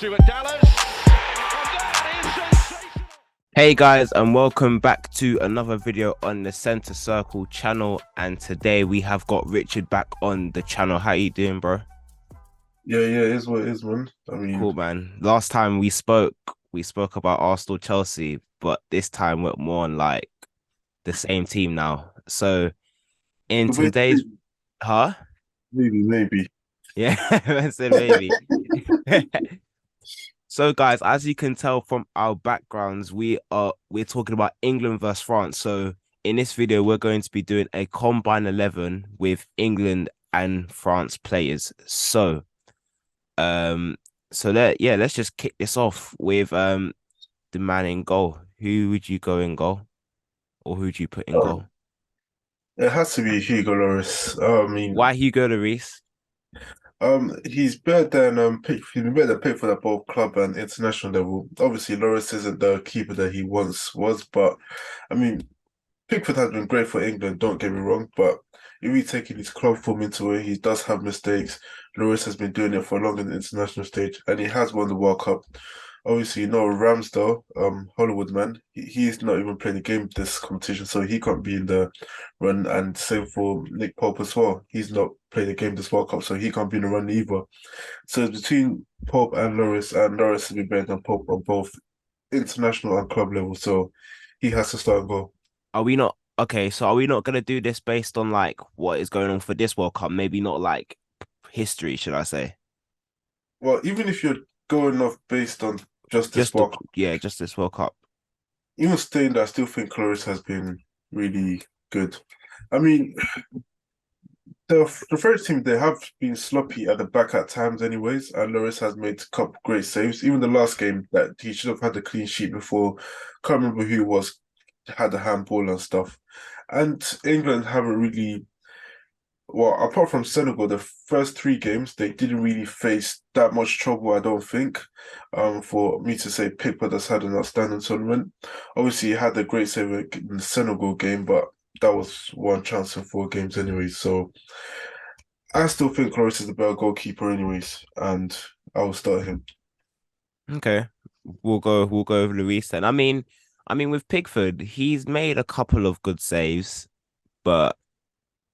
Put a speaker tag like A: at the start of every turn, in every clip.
A: Stuart Dallas. And that is sensational.
B: Hey guys, and welcome back to another video on the Center Circle channel. And today we have got Richard back on the channel. How you doing, bro?
C: Yeah, it is what it is, man. I mean,
B: Cool, man. Last time we spoke about Arsenal, Chelsea, but this time we're more on like the same team now. So in today's,
C: maybe,
B: huh?
C: maybe.
B: Yeah, I said maybe. So, guys, as you can tell from our backgrounds, we're talking about England versus France. So, in this video, we're going to be doing a combined 11 with England and France players. Um, let's just kick this off with the man in goal. Who would you go in goal, or who would you put in
C: Um,
B: goal?
C: it has to be Hugo Lloris. I mean,
B: Why Hugo Lloris?
C: he's better than he's been better than Pickford at both club and international level. Obviously, Lloris isn't the keeper that he once was, but I mean, Pickford has been great for England, don't get me wrong, but if we taking his club form into it, he does have mistakes. Lloris has been doing it for long in the international stage, and he has won the World Cup. Obviously, you know, Ramsdale, Hollywood man, he's not even playing the game this competition, so he can't be in the run. And same for Nick Pope as well. He's not playing the game this World Cup, so he can't be in the run either. So it's between Pope and Lloris has been better than Pope on both international and club level, so he has to start and go.
B: Are we not okay? So, are we not gonna do this based on like what is going on for this World Cup? Maybe not like history, should I say?
C: Well, even if you're going off based on just this
B: Just the
C: World Cup,
B: yeah, just this World Cup.
C: even staying there, I still think Lloris has been really good. I mean, the French team, they have been sloppy at the back at times anyways, and Lloris has made a couple great saves. Even the last game that he should have had the clean sheet before, can't remember who was had the handball and stuff. And England haven't really, well, apart from Senegal, the first three games they didn't really face that much trouble, I don't think. For me to say Pickford has had an outstanding tournament. Obviously, he had a great save in the Senegal game, but that was one chance in four games anyway. So I still think Lloris is the better goalkeeper anyways, and I will start him.
B: Okay, we'll go over Luis then. I mean, with Pickford, he's made a couple of good saves, but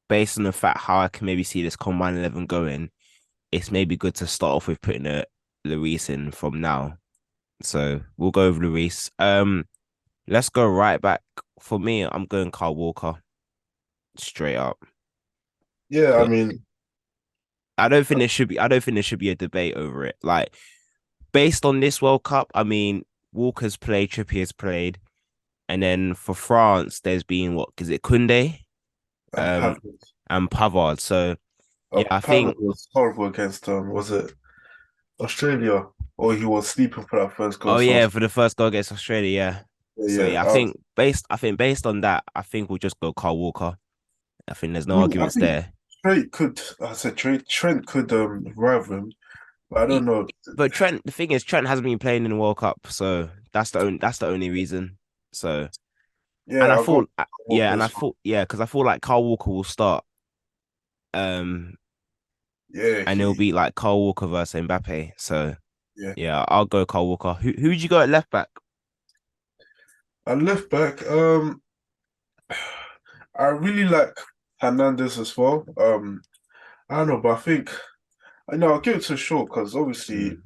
B: based on the fact how I can maybe see this combined 11 going, it's maybe good to start off with putting a Luis in from now. So we'll go over Luis. Let's go right back. For me, I'm going Carl Walker straight up.
C: Yeah, I
B: But
C: mean,
B: I don't think there should be a debate over it. Like based on this World Cup, I mean, Walker's played, Trippier's played, and then for France, there's been what is it, Kunde,
C: and
B: um,
C: Pavard.
B: and Pavard. So yeah, I
C: Pavard
B: think
C: was horrible against was it Australia? Or he was sleeping for that first goal.
B: oh
C: So
B: yeah, for the first goal against Australia, yeah. So
C: yeah,
B: yeah, I think based on that, I think we'll just go Carl Walker. I think there's
C: I
B: no
C: mean, I
B: arguments
C: think
B: there.
C: I said Trent could rival him, but I don't
B: He-
C: know.
B: But Trent, the thing is, Trent hasn't been playing in the World Cup, so that's the only reason. So,
C: Yeah,
B: and I
C: I'll go
B: thought,
C: Walker as well.
B: because I feel like Carl Walker will start, um,
C: Yeah,
B: and it'll be like Carl Walker versus Mbappe. So
C: yeah.
B: yeah, I'll go Carl Walker. Who'd you go at left back?
C: And left back, I really like Hernandez as well. I don't know, but I think I know I'll give it to Shaw because obviously
B: Mm.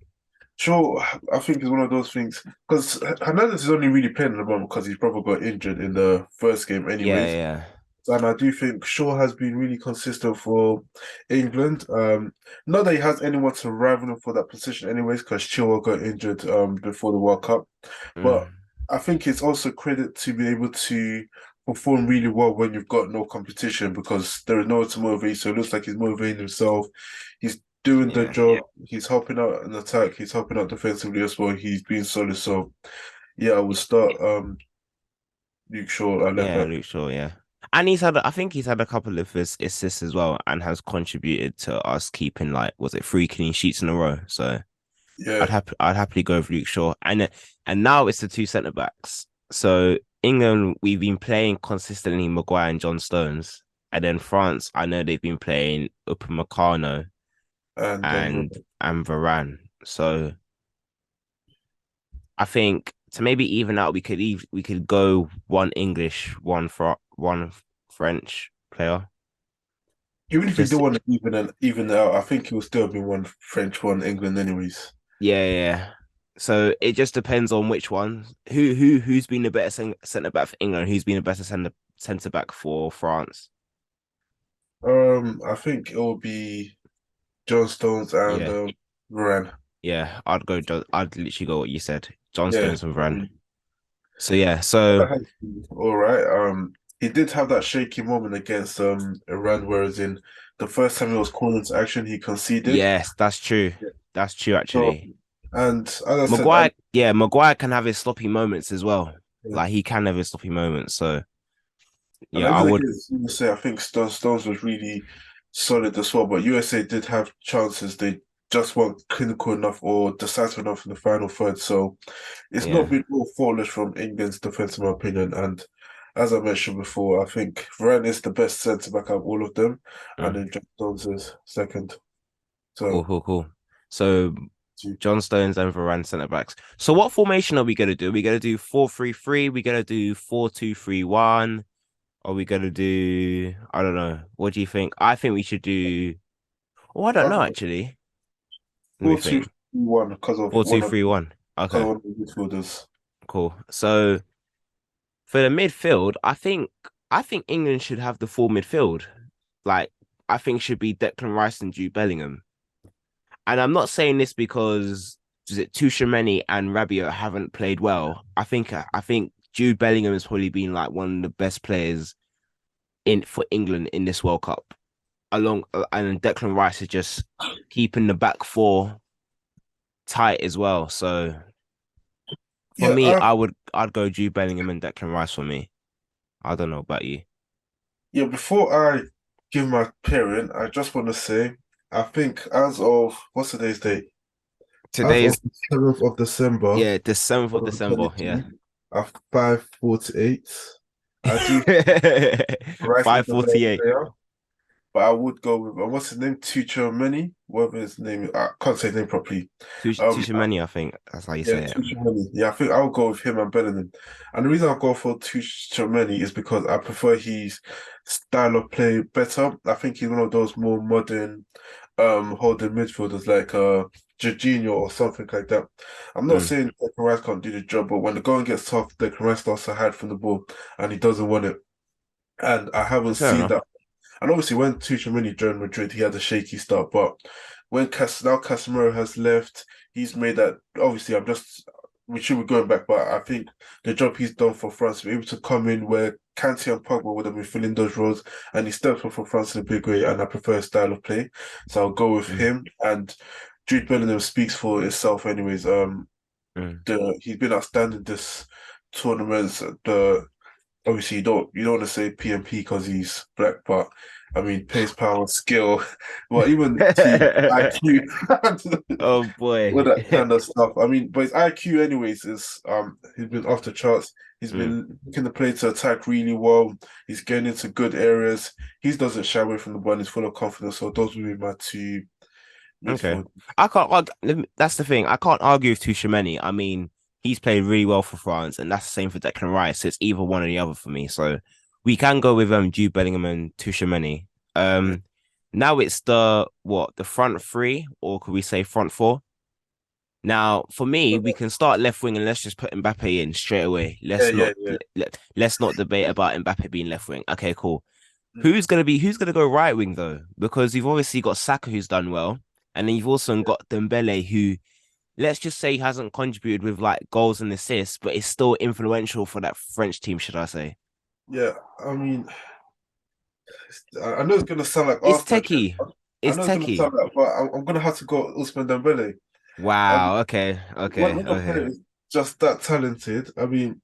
C: Shaw, I think is one of those things because Hernandez is only really playing at the moment because his brother got injured in the first game,
B: Yeah,
C: anyways.
B: yeah.
C: And I do think Shaw has been really consistent for England. Not that he has anyone to rival him for that position, anyways, because Chilwell got injured before the World Cup. But
B: Mm.
C: I think it's also credit to be able to perform really well when you've got no competition because there is no one to motivate. So it looks like he's motivating himself. He's doing the
B: Yeah,
C: job. He's helping out in attack. He's helping out defensively as well. He's being solid. So yeah, I would start Luke Shaw at left
B: yeah,
C: back.
B: Luke Shaw, yeah. And I think he's had a couple of assists as well, and has contributed to us keeping like, was it 3 clean sheets in a row? So
C: Yeah.
B: I'd happily go with Luke Shaw, and now it's the two centre backs. So England, we've been playing consistently Maguire and John Stones, and then France, I know they've been playing Upamecano
C: And
B: and Varane. So I think to maybe even out, we could go one English, one French player.
C: Even if you do
B: Just
C: want to even it out, I think it will still be one French, one England, anyways.
B: yeah. So it just depends on which one. Who's been the better centre back for England? Who's been a better centre back for France?
C: I think it will be John Stones and
B: Yeah,
C: Varane.
B: yeah. I'd literally go what you said. John
C: Yeah,
B: Stones and
C: I
B: Varane.
C: mean,
B: So yeah. So
C: that has been all right. He did have that shaky moment against Iran, whereas in the first time he was called into action, he conceded.
B: yes, that's true.
C: Yeah.
B: That's true
C: So,
B: actually.
C: and as I said,
B: Maguire can have his sloppy moments as well.
C: yeah.
B: Like he can have his sloppy moments. So
C: And
B: yeah, I
C: even
B: would.
C: against USA, I think Stones was really solid as well. But USA did have chances; they just weren't clinical enough or decisive enough in the final third. So it's not
B: Yeah.
C: been all faultless from England's defense, in my opinion. And as I mentioned before, I think Varane is the best centre back out of all of them, and
B: Mm.
C: then Jack Stones is second.
B: Cool,
C: So
B: cool, cool. So
C: two.
B: John Stones and Varane centre backs. So what formation are we gonna do? Are we gonna do 4-3-3? We gonna do 4-2-3-1? Are we gonna do? I don't know. What do you think? I think we should do. Oh, I don't
C: I've
B: know
C: got
B: actually. Let me
C: 4-2-1
B: think.
C: because of
B: Four two three one. Okay,
C: one of the midfielders.
B: cool. So for the midfield, I think England should have the full midfield. Like I think should be Declan Rice and Jude Bellingham. And I'm not saying this because is it Tchouaméni and Rabiot haven't played well. I think Jude Bellingham has probably been like one of the best players in for England in this World Cup. Along and Declan Rice is just keeping the back four tight as well. So for
C: Yeah,
B: me, I'd go Jude Bellingham and Declan Rice for me. I don't know about you.
C: yeah. Before I give my pairing, I just want to say I think as of what's today's date? As of
B: Today's
C: the 7th of December
B: the 7th of December. Yeah.
C: 2022, at 5:48, I do Rice is the better
B: 5:48.
C: player, but I would go with what's his name? Tuchel, whatever his name is. I can't say his name properly. Um,
B: Tchouaméni, I think that's how you
C: Yeah,
B: say it.
C: Tuchel. Yeah, I think I'll go with him and Bellingham. And the reason I'll go for Tuchel is because I prefer his style of play better. I think he's one of those more modern holding midfielders like Jorginho or something like that. I'm not
B: Mm,
C: saying Declan Rice can't do the job, but when the going gets tough, Declan Rice starts to hide from the ball and he doesn't want it. And I haven't
B: fair
C: seen
B: enough.
C: that. And obviously, when Tuchel joined Madrid, he had a shaky start. But when now Casemiro has left, he's made that. Obviously, we should be going back, but I think the job he's done for France, to be able to come in where Kante and Pogba would have been filling those roles, and he stepped up for France in a big way. And I prefer his style of play, so I'll go with
B: Mm,
C: him. And Jude Bellingham speaks for itself, anyways.
B: mm.
C: He's been outstanding this tournament. The obviously you don't want to say PMP because he's black, but I mean pace, power, skill, well even to IQ,
B: Oh
C: all
B: boy.
C: that kind of stuff. I mean, but his IQ anyways is he's been off the charts. He's
B: Mm,
C: been looking the play to attack really well. He's getting into good areas. He doesn't shy away from the ball. He's full of confidence. So those would be my two
B: okay.
C: midfield.
B: I can't that's the thing. I can't argue with Tchouaméni. I mean, he's played really well for France, and that's the same for Declan Rice. So it's either one or the other for me. So we can go with Jude Bellingham and Tchouaméni.
C: Yeah,
B: Um Now it's the front three, or could we say front four? Now, for me, we can start left wing and let's just put Mbappe in straight away.
C: yeah, yeah, yeah.
B: Let's not debate about Mbappe being left wing. Okay, cool.
C: Mm.
B: Who's gonna go right wing though? Because you've obviously got Saka who's done well, and then you've also got Dembele who, let's just say, hasn't contributed with like goals and assists, but is still influential for that French team, should I say?
C: Yeah, I mean, I know it's gonna sound like
B: It's
C: Arsenal.
B: techie.
C: I
B: It's
C: know it's gonna
B: techie.
C: sound like, but I'm gonna have to go Ousmane Dembele.
B: Wow. Okay.
C: When
B: Okay.
C: a player
B: Okay.
C: is just that talented, I mean,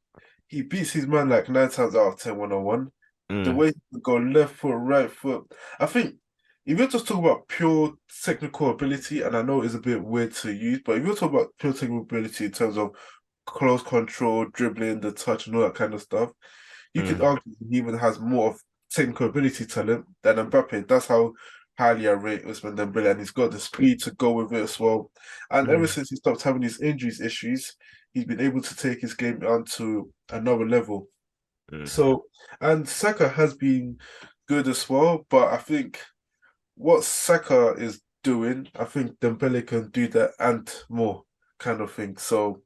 C: he beats his man like 9 times out of 10 one-on-one. The
B: Mm,
C: way he can go left foot, right foot. I think if you're just talking about pure technical ability, and I know it's a bit weird to use, but if you're talking about pure technical ability in terms of close control, dribbling, the touch, and all that kind of stuff, you could
B: mm,
C: argue he even has more of technical ability talent than Mbappe. That's how highly I rate Ousmane Dembele, and he's got the speed to go with it as well. And ever
B: mm,
C: since he stopped having his injuries issues, he's been able to take his game onto another level.
B: Mm.
C: So, and Saka has been good as well, but I think what Saka is doing, I think Dembele can do that and more kind of thing. So,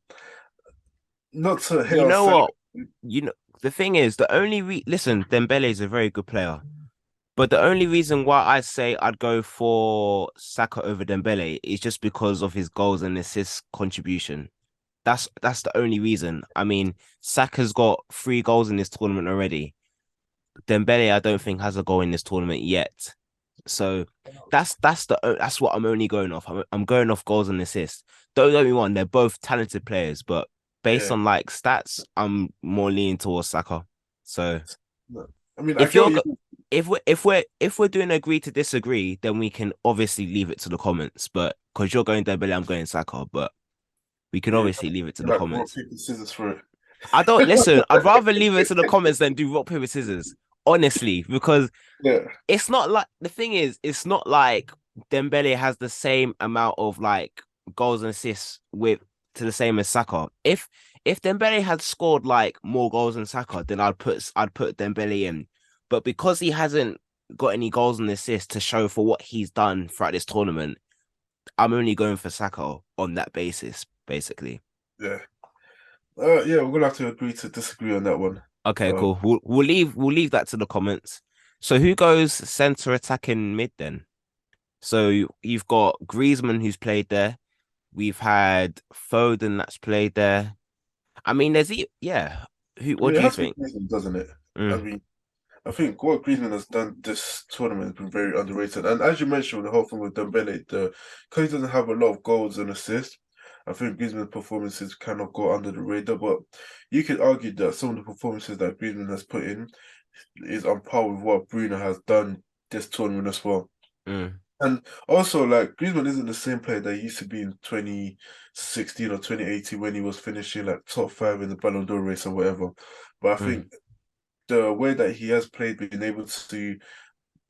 C: not to hit
B: You
C: on
B: know
C: Saka.
B: what? You know the thing is, listen, Dembele is a very good player. But the only reason why I say I'd go for Saka over Dembele is just because of his goals and assists contribution. That's the only reason. I mean, Saka's got 3 goals in this tournament already. Dembele, I don't think has a goal in this tournament yet. So that's what I'm only going off. I'm going off goals and assists. Don't get me wrong, they're both talented players, but based
C: Yeah.
B: on like stats, I'm more leaning towards Saka. So
C: No. I mean, I
B: if
C: get
B: you're
C: what
B: go-
C: you
B: if we're doing agree to disagree, then we can obviously leave it to the comments. But because you're going Dembele, I'm going Saka. But we can
C: yeah,
B: obviously leave it to the
C: like rock,
B: comments.
C: paper, scissors for it.
B: I don't listen. I'd rather leave it to the comments than do rock paper scissors. Honestly, because
C: Yeah,
B: it's not like the thing is, it's not like Dembele has the same amount of like goals and assists with to the same as Saka. If Dembele had scored like more goals than Saka, then I'd put Dembele in. But because he hasn't got any goals and assists to show for what he's done throughout this tournament, I'm only going for Saka on that basis, basically.
C: yeah. Yeah, we're gonna have to agree to disagree on that one.
B: Okay,
C: Um,
B: cool. We'll leave that to the comments. So who goes center attacking mid then? So you've got Griezmann who's played there. We've had Foden that's played there. I mean, yeah. Who?
C: I
B: What
C: mean, it
B: do you
C: has to be
B: think?
C: Griezmann, doesn't it? I
B: Mm,
C: mean, I think what Griezmann has done this tournament has been very underrated. And as you mentioned, with the whole thing with Dembele, because he doesn't have a lot of goals and assists, I think Griezmann's performances kind of go under the radar. But you could argue that some of the performances that Griezmann has put in is on par with what Bruno has done this tournament as well.
B: mm,
C: And also, like, Griezmann isn't the same player that he used to be in 2016 or 2018 when he was finishing like top 5 in the Ballon d'Or race or whatever. But I
B: mm,
C: think the way that he has played, being able to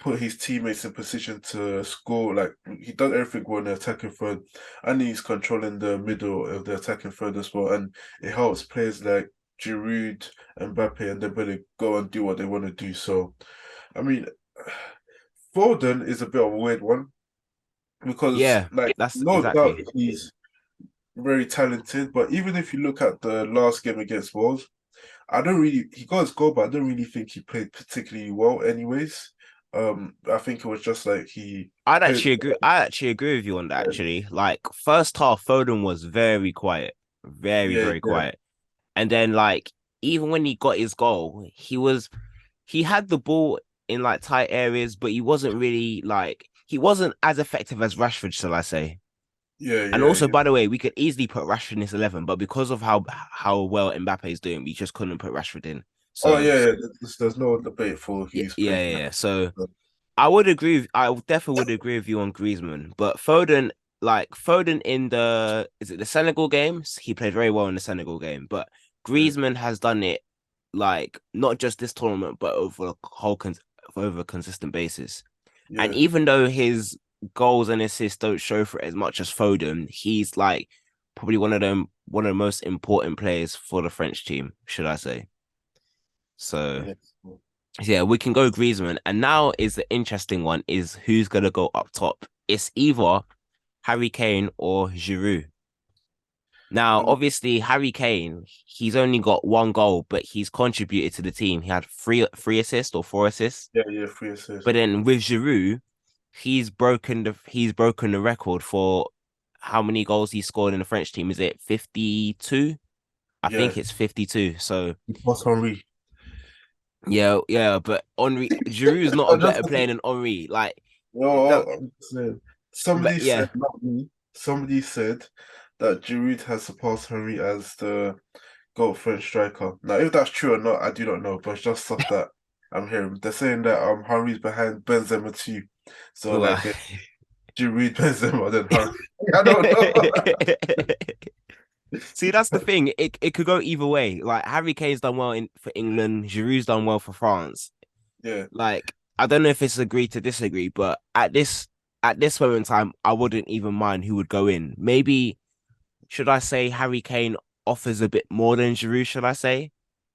C: put his teammates in position to score, like he does everything well in the attacking third, and he's controlling the middle of the attacking third as well. And it helps players like Giroud, Mbappe, and Dembele go and do what they want to do. So, I mean, Foden is a bit of a weird one because,
B: yeah,
C: like,
B: that's
C: no doubt
B: exactly.
C: he's very talented, but even if you look at the last game against Wolves, I don't really he got his goal, but I don't really think he played particularly well anyways. I think it was just like he
B: I'd
C: played
B: actually agree. I actually agree with you on that. Actually, like first half, Foden was very quiet, very
C: yeah,
B: very
C: yeah,
B: quiet, and then like even when he got his goal, he had the ball in like tight areas, but he wasn't really like he wasn't as effective as Rashford, shall I say?
C: yeah,
B: And
C: yeah,
B: also,
C: yeah.
B: by the way, we could easily put Rashford in this 11, but because of how well Mbappe is doing, we just couldn't put Rashford in.
C: Oh
B: So
C: yeah, yeah. There's no debate for
B: yeah,
C: who's
B: yeah,
C: playing
B: yeah.
C: that.
B: Yeah. So I definitely would agree with you on Griezmann, but Foden, like Foden in the Senegal games, he played very well in the Senegal game, but
C: Yeah,
B: Griezmann has done it like not just this tournament, but over a consistent basis. And
C: yeah,
B: even though his goals and assists don't show for it as much as Foden, he's like probably one of the most important players for the French team, should I say. So
C: yeah.
B: yeah, we can go Griezmann. And now is the interesting one is who's gonna go up top. It's either Harry Kane or Giroud. Now,
C: Um,
B: obviously, Harry Kane, he's only got 1 goal, but he's contributed to the team. He had three assists or 4 assists.
C: yeah, yeah. Free assist.
B: But then with Giroud, he's broken the record for how many goals he scored in the French team. Is it 52? I
C: Yeah,
B: think it's 52. So
C: plus Henry.
B: yeah, yeah, but Henri Giroud is not
C: I
B: a
C: just
B: better player than Henri. Like
C: no,
B: that,
C: I'm saying
B: but
C: somebody
B: yeah.
C: said, not me. Somebody said that Giroud has surpassed Henry as the goal French striker. Now, if that's true or not, I do not know, but it's just stuff that I'm hearing. They're saying that Henry's behind Benzema too. So
B: Well,
C: like Giroud, Benzema, then Henry. I don't know.
B: see, that's the thing. It could go either way. Like Harry Kane's done well for England, Giroud's done well for France.
C: Yeah,
B: Like I don't know if it's agree to disagree, but at this moment in time, I wouldn't even mind who would go in. Maybe should I say Harry Kane offers a bit more than Giroud, shall I say?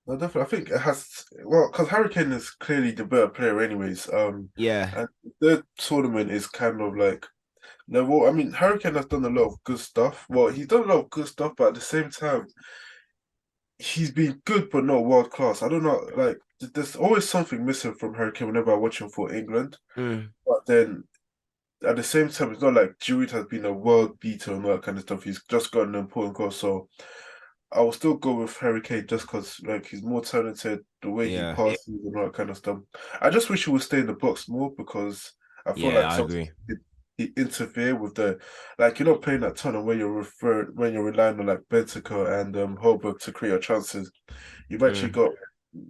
C: No, definitely. I think it has well because Harry Kane is clearly the better player, anyways.
B: Yeah.
C: And the tournament is kind of like no. Well, I mean, Harry Kane has done a lot of good stuff. Well, he's done a lot of good stuff, but at the same time, he's been good but not world class. I don't know. Like, there's always something missing from Harry Kane whenever I watch him for England.
B: Mm,
C: But then at the same time, it's not like Giroud has been a world beater and all that kind of stuff. He's just got an important goal, so. I will still go with Harry Kane just because like he's more talented, the way he
B: yeah.
C: passes and all that kind of stuff. I just wish he would stay in the box more because I feel
B: Yeah,
C: like
B: I
C: sometimes
B: agree.
C: he interfere with the like you're not playing that tunnel where you're relying on like Bentancur and Holberg to create your chances. You've actually
B: Mm,
C: got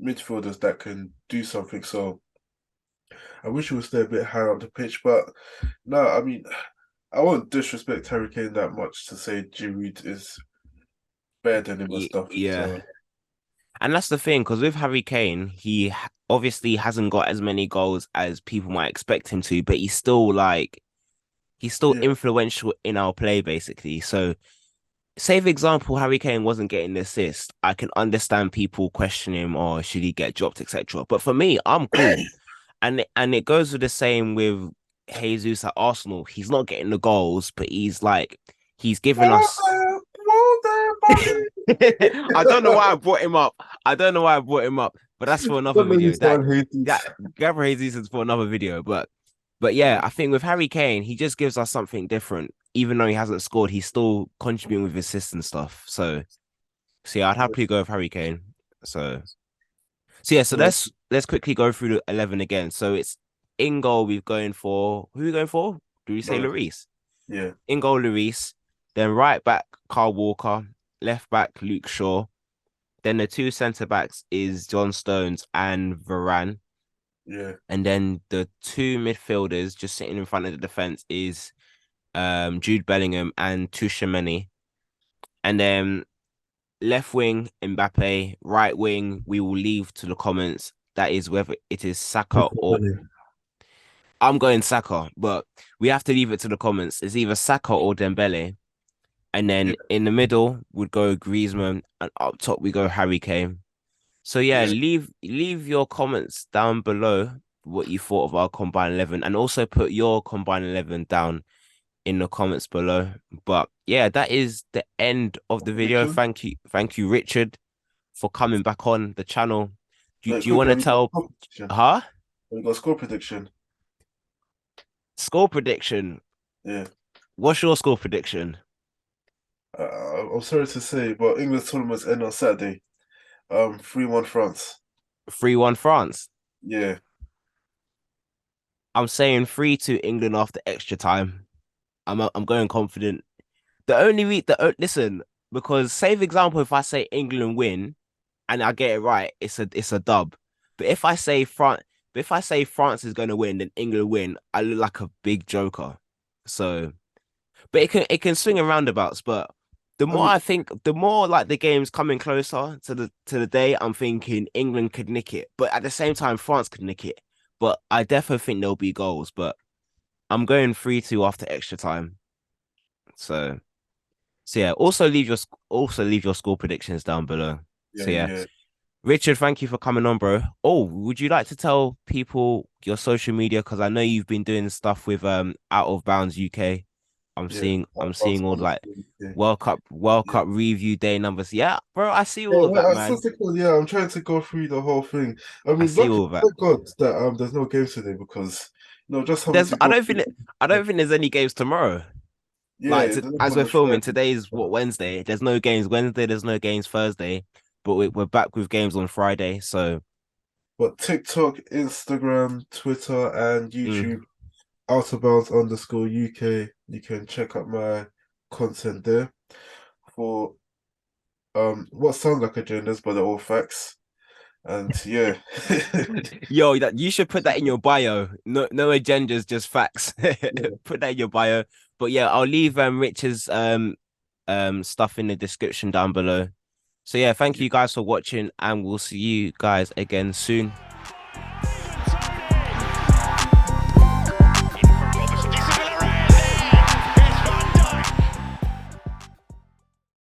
C: midfielders that can do something. So I wish he would stay a bit higher up the pitch, but no, I mean I won't disrespect Harry Kane that much to say Giroud is better than him and stuff.
B: yeah.
C: So
B: And that's the thing, because with Harry Kane, obviously hasn't got as many goals as people might expect him to, but he's still
C: yeah.
B: influential in our play, basically. So, say for example, Harry Kane wasn't getting the assist, I can understand people questioning him or should he get dropped, etc. But for me, I'm cool. And it goes with the same with Jesus at Arsenal. He's not getting the goals, but he's giving us. I don't know why I brought him up. I don't know why I brought him up, but that's for another
C: Don't know you
B: video.
C: start hating.
B: That Gabriel Jesus is for another video. But yeah, I think with Harry Kane, he just gives us something different. Even though he hasn't scored, he's still contributing with assists and stuff. So yeah, I'd happily go with Harry Kane. So yeah, so
C: Well,
B: let's quickly go through the 11 again. So it's in goal. We're going for who are we going for? Do we say
C: no,
B: Lloris?
C: yeah,
B: In goal, Lloris. Then right back, Carl Walker. Left back, Luke Shaw. Then the two centre backs is John Stones and Varane.
C: yeah.
B: And then the two midfielders just sitting in front of the defense is Jude Bellingham and Tchouaméni. And then left wing Mbappe, right wing we will leave to the comments. That is whether it is Saka or I'm going Saka, but we have to leave it to the comments. It's either Saka or Dembele. And
C: Yeah,
B: then in the middle would go Griezmann, and up top we go Harry Kane. So yeah,
C: yeah.
B: leave your comments down below what you thought of our combined 11, and also put your combined 11 down in the comments below. But yeah, that is the end of the video.
C: Prediction?
B: Thank you, Richard, for coming back on the channel.
C: Wait,
B: Do you
C: quick,
B: want to
C: have you got
B: tell,
C: score prediction?
B: huh?
C: Have you got score prediction?
B: Score prediction?
C: Yeah.
B: What's your score prediction?
C: I'm sorry to say, but England's tournaments end on Saturday. 3-1 France.
B: 3-1 France.
C: Yeah.
B: I'm saying 3-2 England after extra time. I'm going confident. The only listen, because say for example, if I say England win and I get it right, it's a dub. But if I say France is going to win, then England win, I look like a big joker. So, but it can swing in roundabouts. But the
C: I
B: more
C: mean,
B: I think, the more like the game's coming closer to the day, I'm thinking England could nick it. But at the same time, France could nick it. But I definitely think there'll be goals. But I'm going 3-2 after extra time. So. So yeah, also leave your score predictions down below.
C: yeah,
B: So yeah,
C: yeah.
B: Richard, thank you for coming on, bro. Oh, would you like to tell people your social media? Because I know you've been doing stuff with Out of Bounds UK.
C: Yeah.
B: I'm seeing all like
C: Yeah.
B: World
C: Yeah.
B: Cup review day numbers. Yeah, bro, I see
C: Yeah,
B: all of that,
C: well,
B: man.
C: yeah, I'm trying to go through the whole thing. I
B: I
C: mean,
B: see
C: luckily,
B: all of that.
C: thank God that there's no games today because just having
B: There's
C: to go through.
B: I don't think there's any games tomorrow.
C: Yeah, there's
B: As
C: nothing
B: we're
C: on
B: filming,
C: Friday.
B: today's what Wednesday. There's no games Wednesday. There's no games Thursday, but we're back with games on Friday. So
C: But TikTok, Instagram, Twitter, and
B: mm,
C: YouTube, outerbounds_UK. You can check out my content there for what sounds like agendas, but they're all facts. And yeah,
B: yo, that you should put that in your bio. No agendas, just facts.
C: yeah,
B: Put that in your bio. But yeah, I'll leave Rich's stuff in the description down below. So yeah, thank you guys for watching, and we'll see you guys again soon.